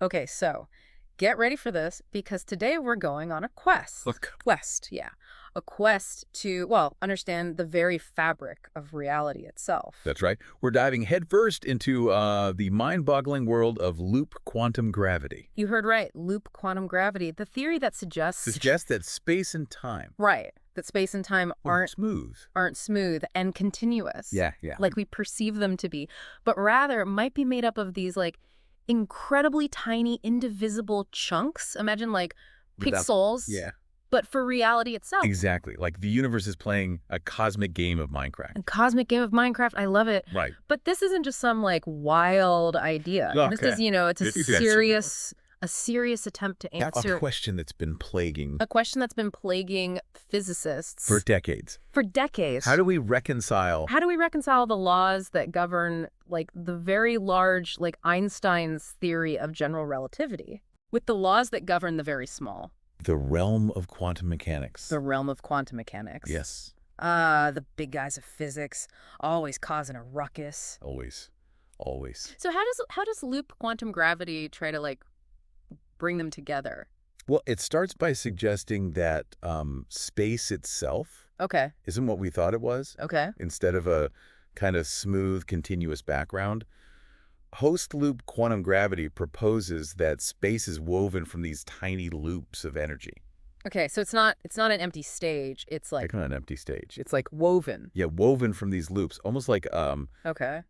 Okay, so get ready for this because today we're going on a quest. Look, Quest, yeah. A quest to, well, understand the very fabric of reality itself. that's right. We're diving headfirst into the mind-boggling world of loop quantum gravity. You heard right, loop quantum gravity, the theory that suggests Suggests that space and time right, that space and time are smooth. aren't smooth and continuous. Yeah. Like we perceive them to be, but rather might be made up of these like incredibly tiny indivisible chunks. Imagine like Without- pixels, Yeah, but for reality itself. exactly. Like the universe is playing a cosmic game of Minecraft. And cosmic game of Minecraft, I love it. Right. But this isn't just some like wild idea. This Okay. is, it's a This is- serious attempt to answer A question that's been plaguing a question that's been plaguing physicists for decades. for decades. How do we reconcile? How do we reconcile the laws that govern like the very large, like Einstein's theory of general relativity with the laws that govern the very small, The realm of quantum mechanics. the realm of quantum mechanics? Yes, The big guys of physics always causing a ruckus. always. So how does loop quantum gravity try to like bring them together? Well, it starts by suggesting that space itself Okay. isn't what we thought it was. Okay. Instead of a kind of smooth, continuous background, host loop quantum gravity proposes that space is woven from these tiny loops of energy. Okay, so it's not an empty stage. It's like Like on an empty stage. it's like woven. Yeah, woven from these loops, almost like Okay.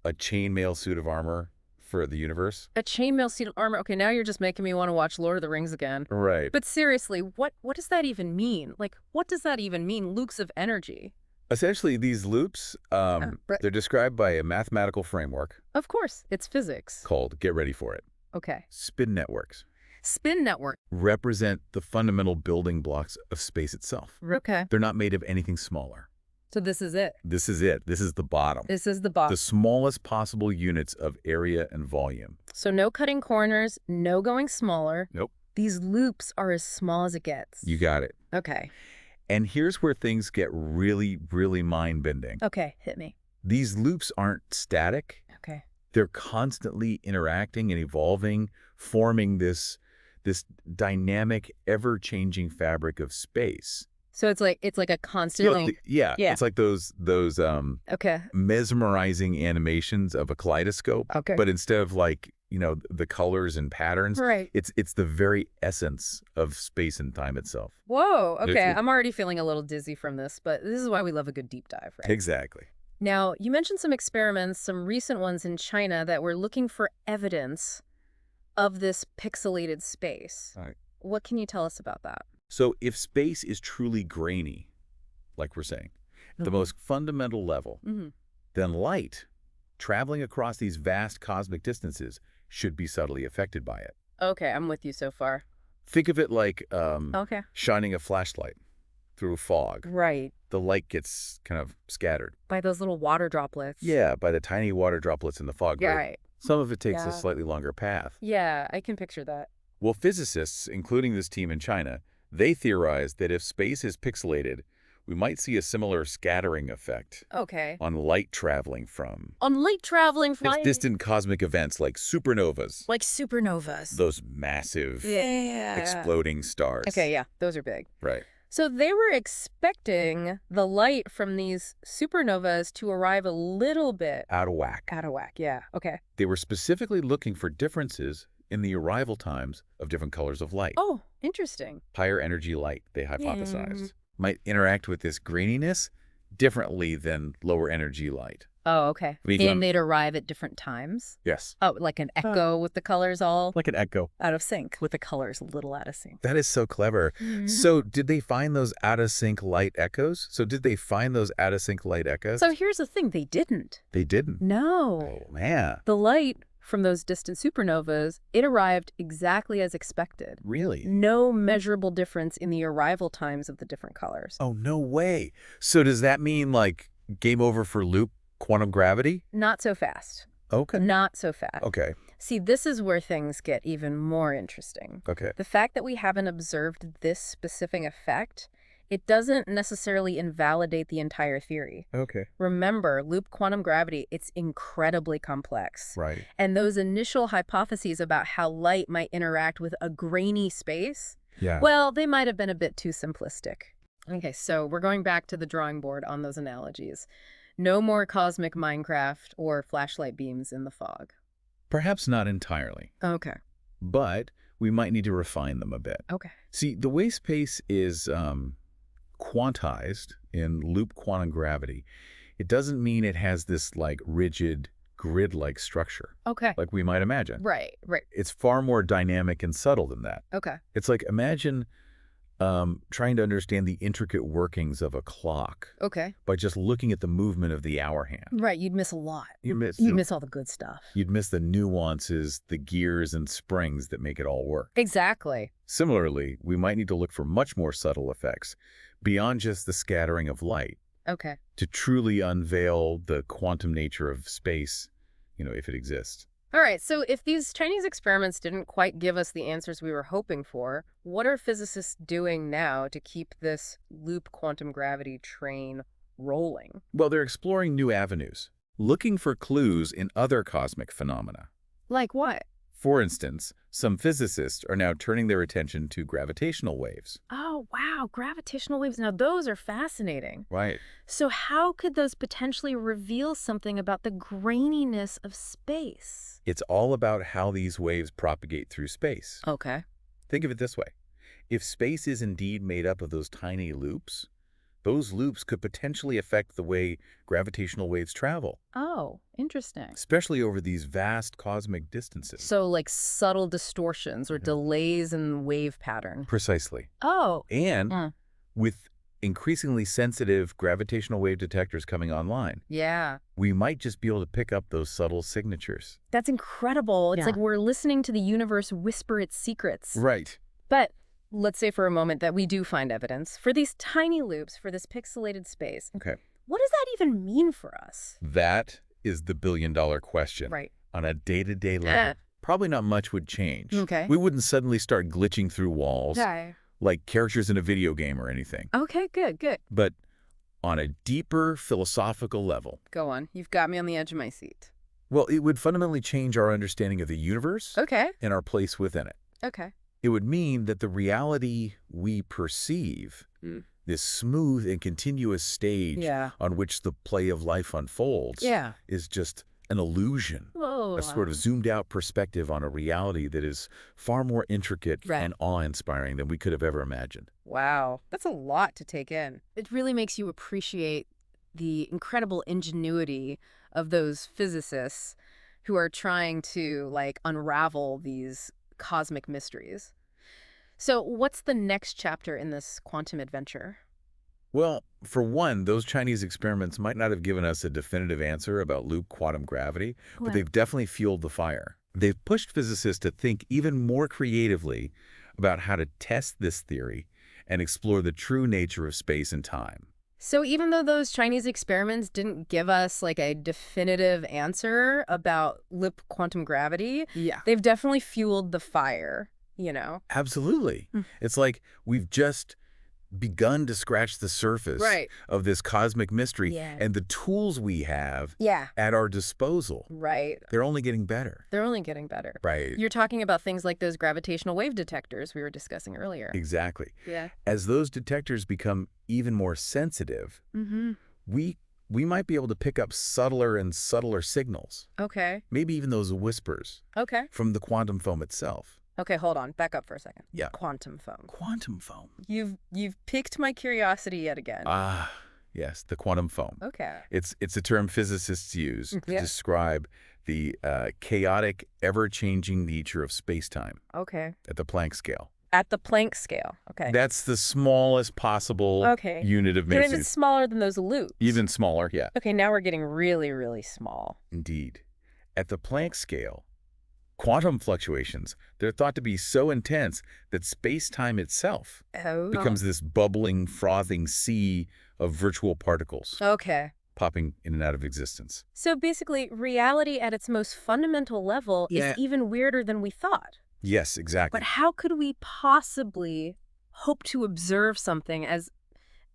a chainmail suit of armor for the universe. A chainmail suit of armor. Okay, now you're just making me want to watch Lord of the Rings again. Right. But seriously, what does that even mean? Like, what does that even mean? Loops of energy. Essentially, these loops, right. they're described by a mathematical framework Of course, it's physics. called, get ready for it, Okay. spin networks. Spin network. Represent the fundamental building blocks of space itself. Okay. They're not made of anything smaller. So this is it. This is it. This is the bottom. This is the box. The smallest possible units of area and volume. So no cutting corners, no going smaller. Nope. These loops are as small as it gets. You got it. Okay. And here's where things get really, really mind-bending. Okay, hit me. These loops aren't static. Okay. They're constantly interacting and evolving, forming this dynamic, ever-changing fabric of space. So it's like a constantly. Yeah. Yeah. It's like those Okay. mesmerizing animations of a kaleidoscope. Okay. But instead of like, the colors and patterns, Right. it's the very essence of space and time itself. Whoa. Okay. It's- I'm already feeling a little dizzy from this, but this is why we love a good deep dive, right? Exactly. Now, you mentioned some experiments, some recent ones in China that were looking for evidence of this pixelated space. All right. What can you tell us about that? So if space is truly grainy, like we're saying, at the most fundamental level, Mm-hmm. then light, traveling across these vast cosmic distances, should be subtly affected by it. Okay, I'm with you so far. Think of it like Okay. shining a flashlight through fog. Right. The light gets kind of scattered. By those little water droplets. Yeah, by the tiny water droplets in the fog. Yeah, But right. some of it takes Yeah. a slightly longer path. Yeah, I can picture that. Well, physicists, including this team in China, they theorize that if space is pixelated, we might see a similar scattering effect Okay. on light traveling from On light traveling flying. distant cosmic events like supernovas, Like supernovas. those massive Yeah. exploding stars. Okay, yeah, those are big. Right. So they were expecting the light from these supernovas to arrive a little bit Out of whack. out of whack. Yeah, okay. They were specifically looking for differences in the arrival times of different colors of light. Oh, interesting. Higher energy light, they hypothesized, might interact with this graininess differently than lower energy light. Oh, okay. I mean, And they'd arrive at different times? Yes. Oh, like an echo with the colors all Like an echo. out of sync, with the colors a little out of sync. That is so clever. So did they find those out-of-sync light echoes? So here's the thing, they didn't. They didn't. No. Oh, man. The light from those distant supernovas, it arrived exactly as expected. Really? No measurable difference in the arrival times of the different colors. Oh, no way. So does that mean, like, game over for loop quantum gravity? Not so fast. Okay. Not so fast. Okay. See, this is where things get even more interesting. Okay. The fact that we haven't observed this specific effect it doesn't necessarily invalidate the entire theory. Okay. Remember, loop quantum gravity, it's incredibly complex. Right. And those initial hypotheses about how light might interact with a grainy space, Yeah. well, they might have been a bit too simplistic. Okay, so we're going back to the drawing board on those analogies. No more cosmic Minecraft or flashlight beams in the fog. Perhaps not entirely, Okay. but we might need to refine them a bit. Okay. See, the way space is quantized in loop quantum gravity, it doesn't mean it has this like rigid grid-like structure Okay. like we might imagine. Right. It's far more dynamic and subtle than that. Okay. It's like imagine trying to understand the intricate workings of a clock Okay. by just looking at the movement of the hour hand. Right, you'd miss a lot. You'd miss all the good stuff. You'd miss the nuances, the gears and springs that make it all work. Exactly. Similarly, we might need to look for much more subtle effects beyond just the scattering of light Okay. to truly unveil the quantum nature of space, if it exists. All right, so if these Chinese experiments didn't quite give us the answers we were hoping for, what are physicists doing now to keep this loop quantum gravity train rolling? Well, they're exploring new avenues, looking for clues in other cosmic phenomena. Like what? For instance, some physicists are now turning their attention to gravitational waves. Oh, wow, gravitational waves. Now, those are fascinating. Right. So how could those potentially reveal something about the graininess of space? It's all about how these waves propagate through space. Okay. Think of it this way. If space is indeed made up of those tiny loops, those loops could potentially affect the way gravitational waves travel, Oh, interesting. especially over these vast cosmic distances. So like subtle distortions or delays in wave pattern. Precisely. Oh. And with increasingly sensitive gravitational wave detectors coming online, Yeah. we might just be able to pick up those subtle signatures. That's incredible. It's Yeah. like we're listening to the universe whisper its secrets. Right. But let's say for a moment that we do find evidence for these tiny loops, for this pixelated space. Okay. What does that even mean for us? That is the billion-dollar question. Right. On a day-to-day level, probably not much would change. Okay. We wouldn't suddenly start glitching through walls Okay. like characters in a video game or anything. Okay, good. But on a deeper philosophical level, Go on. You've got me on the edge of my seat. well, it would fundamentally change our understanding of the universe Okay. and our place within it. Okay. It would mean that the reality we perceive, this smooth and continuous stage Yeah. on which the play of life unfolds, Yeah. is just an illusion, Whoa. a sort of zoomed-out perspective on a reality that is far more intricate Right. and awe-inspiring than we could have ever imagined. Wow. That's a lot to take in. It really makes you appreciate the incredible ingenuity of those physicists who are trying to, like, unravel these cosmic mysteries. So what's the next chapter in this quantum adventure? Well, for one, those Chinese experiments might not have given us a definitive answer about loop quantum gravity, but they've definitely fueled the fire. They've pushed physicists to think even more creatively about how to test this theory and explore the true nature of space and time. So even though those Chinese experiments didn't give us like a definitive answer about loop quantum gravity, they've definitely fueled the fire, you know? Absolutely. It's like we've just begun to scratch the surface of this cosmic mystery, and the tools we have at our disposal, they're only getting better. They're only getting better. Right. You're talking about things like those gravitational wave detectors we were discussing earlier. Exactly. Yeah. As those detectors become even more sensitive, we might be able to pick up subtler and subtler signals, Okay. maybe even those whispers Okay. from the quantum foam itself. Okay, hold on. Back up for a second. Yeah. Quantum foam. Quantum foam. You've piqued my curiosity yet again. Ah, yes, the quantum foam. Okay. It's a term physicists use to Yeah. describe the chaotic, ever-changing nature of space-time Okay. at the Planck scale. At the Planck scale. Okay. That's the smallest possible unit of But magnitude. even smaller than those loops. Even smaller, yeah. Okay, now we're getting really, really small. Indeed. At the Planck scale, quantum fluctuations, they're thought to be so intense that space-time itself becomes this bubbling, frothing sea of virtual particles Okay. popping in and out of existence. So basically, reality at its most fundamental level is even weirder than we thought. Yes, exactly. But how could we possibly hope to observe something as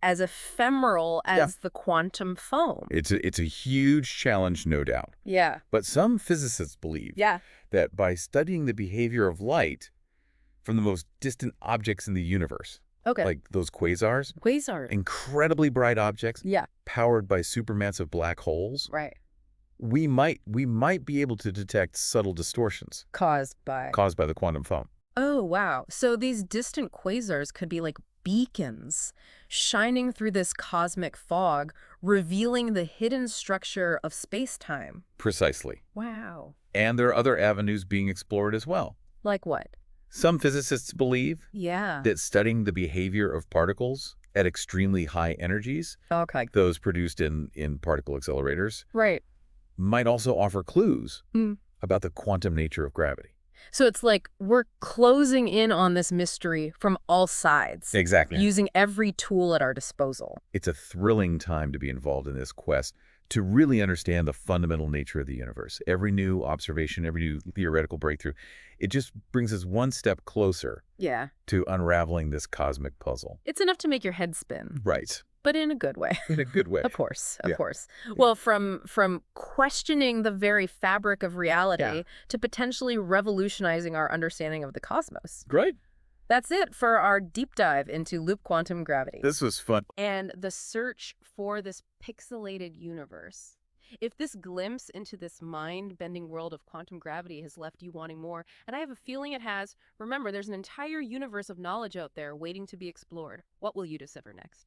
as ephemeral Yeah. as the quantum foam. It's a huge challenge, no doubt. Yeah. But some physicists believe Yeah. that by studying the behavior of light from the most distant objects in the universe, Okay. like those quasars, Quasar. incredibly bright objects Yeah. powered by supermassive black holes, Right. we might be able to detect subtle distortions Caused by. caused by the quantum foam. Oh, wow. So these distant quasars could be like beacons shining through this cosmic fog, revealing the hidden structure of space-time. Precisely. Wow. And there are other avenues being explored as well. Like what? Some physicists believe Yeah. that studying the behavior of particles at extremely high energies, Okay. like those produced in particle accelerators, Right. might also offer clues Mm. about the quantum nature of gravity. So it's like we're closing in on this mystery from all sides, Exactly. using every tool at our disposal. It's a thrilling time to be involved in this quest to really understand the fundamental nature of the universe. Every new observation, every new theoretical breakthrough, it just brings us one step closer Yeah. to unraveling this cosmic puzzle. It's enough to make your head spin, Right. but in a good way. In a good way. Of course, of Yeah. course. Well, from questioning the very fabric of reality Yeah. to potentially revolutionizing our understanding of the cosmos. Great. That's it for our deep dive into loop quantum gravity This was fun. and the search for this pixelated universe. If this glimpse into this mind-bending world of quantum gravity has left you wanting more, and I have a feeling it has, remember, there's an entire universe of knowledge out there waiting to be explored. What will you discover next?